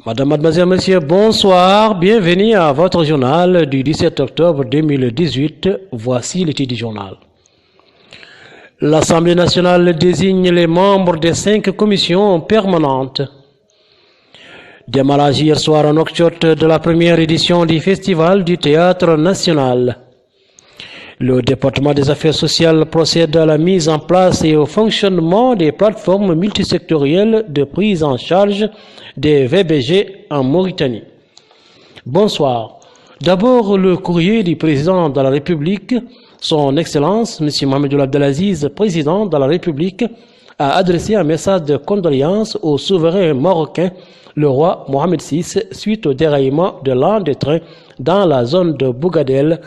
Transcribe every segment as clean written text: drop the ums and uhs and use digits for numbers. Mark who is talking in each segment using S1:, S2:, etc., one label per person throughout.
S1: Madame, mademoiselle, monsieur, bonsoir. Bienvenue à votre journal du 17 octobre 2018. Voici le titre du journal. L'Assemblée nationale désigne les membres des 5 commissions permanentes. Démarrage hier soir en Nouakchott de la première édition du Festival du Théâtre National. Le département des affaires sociales procède à la mise en place et au fonctionnement des plateformes multisectorielles de prise en charge des VBG en Mauritanie. Bonsoir. D'abord, le courrier du président de la République, son Excellence, M. Mohamed Ould Abdelaziz, président de la République, a adressé un message de condoléances au souverain marocain, le roi Mohamed VI, suite au déraillement de l'un des trains dans la zone de Bougadel,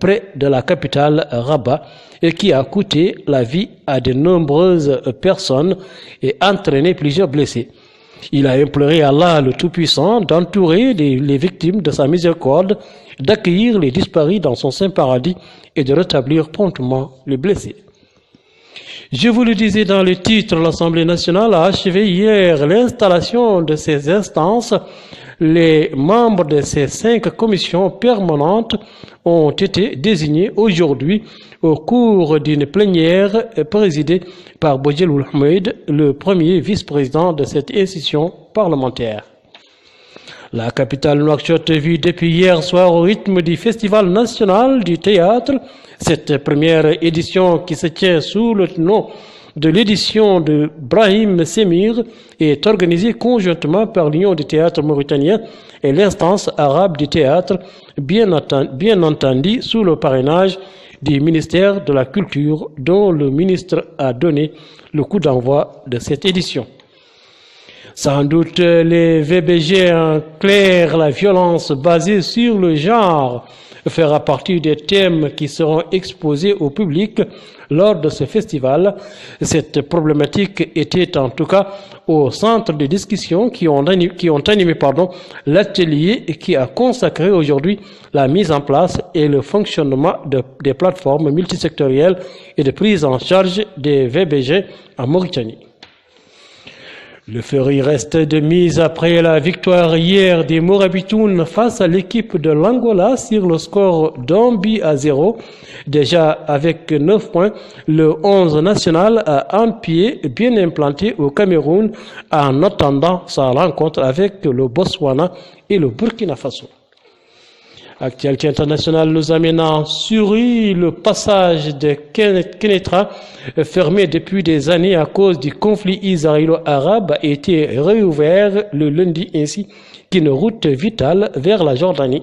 S1: près de la capitale Rabat, et qui a coûté la vie à de nombreuses personnes et entraîné plusieurs blessés. Il a imploré Allah le Tout-Puissant d'entourer les victimes de sa miséricorde, d'accueillir les disparus dans son saint paradis et de rétablir promptement les blessés. Je vous le disais dans le titre, l'Assemblée nationale a achevé hier l'installation de ces instances. Les membres de ces 5 commissions permanentes ont été désignés aujourd'hui au cours d'une plénière présidée par Boudjel Ould Ahmed, le premier vice-président de cette institution parlementaire. La capitale Nouakchott vit depuis hier soir au rythme du Festival national du théâtre. Cette première édition qui se tient sous le nom de l'édition de Brahim Semir est organisée conjointement par l'Union des théâtres mauritaniens et l'instance arabe du théâtre, bien entendu sous le parrainage du ministère de la Culture, dont le ministre a donné le coup d'envoi de cette édition. Sans doute, les VBG en clair, la violence basée sur le genre, fera partie des thèmes qui seront exposés au public lors de ce festival. Cette problématique était en tout cas au centre des discussions qui ont animé l'atelier qui a consacré aujourd'hui la mise en place et le fonctionnement des plateformes multisectorielles et de prise en charge des VBG en Mauritanie. Le feuille reste de mise après la victoire hier des Morabitoun face à l'équipe de l'Angola sur le score d'1-0. Déjà avec 9 points, le 11 national a un pied bien implanté au Cameroun en attendant sa rencontre avec le Botswana et le Burkina Faso. Actualité internationale nous amène en Syrie. Le passage de Kénétra, fermé depuis des années à cause du conflit israélo-arabe, a été réouvert le lundi ainsi qu'une route vitale vers la Jordanie.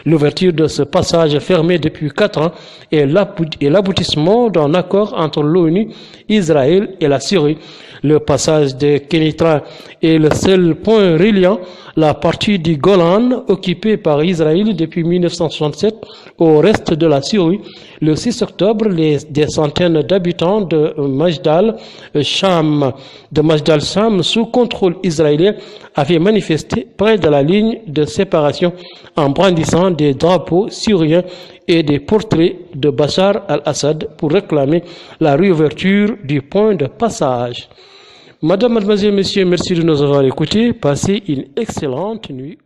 S1: L'ouverture de ce passage fermé depuis 4 ans est l'aboutissement d'un accord entre l'ONU, Israël et la Syrie. Le passage de Kénétra est le seul point reliant la partie du Golan occupée par Israël depuis 1967 au reste de la Syrie. Le 6 octobre, des centaines d'habitants de Majdal Sham sous contrôle israélien avaient manifesté près de la ligne de séparation en brandissant des drapeaux syriens et des portraits de Bachar al-Assad pour réclamer la réouverture du point de passage. Madame, mademoiselle, messieurs, merci de nous avoir écoutés. Passez une excellente nuit.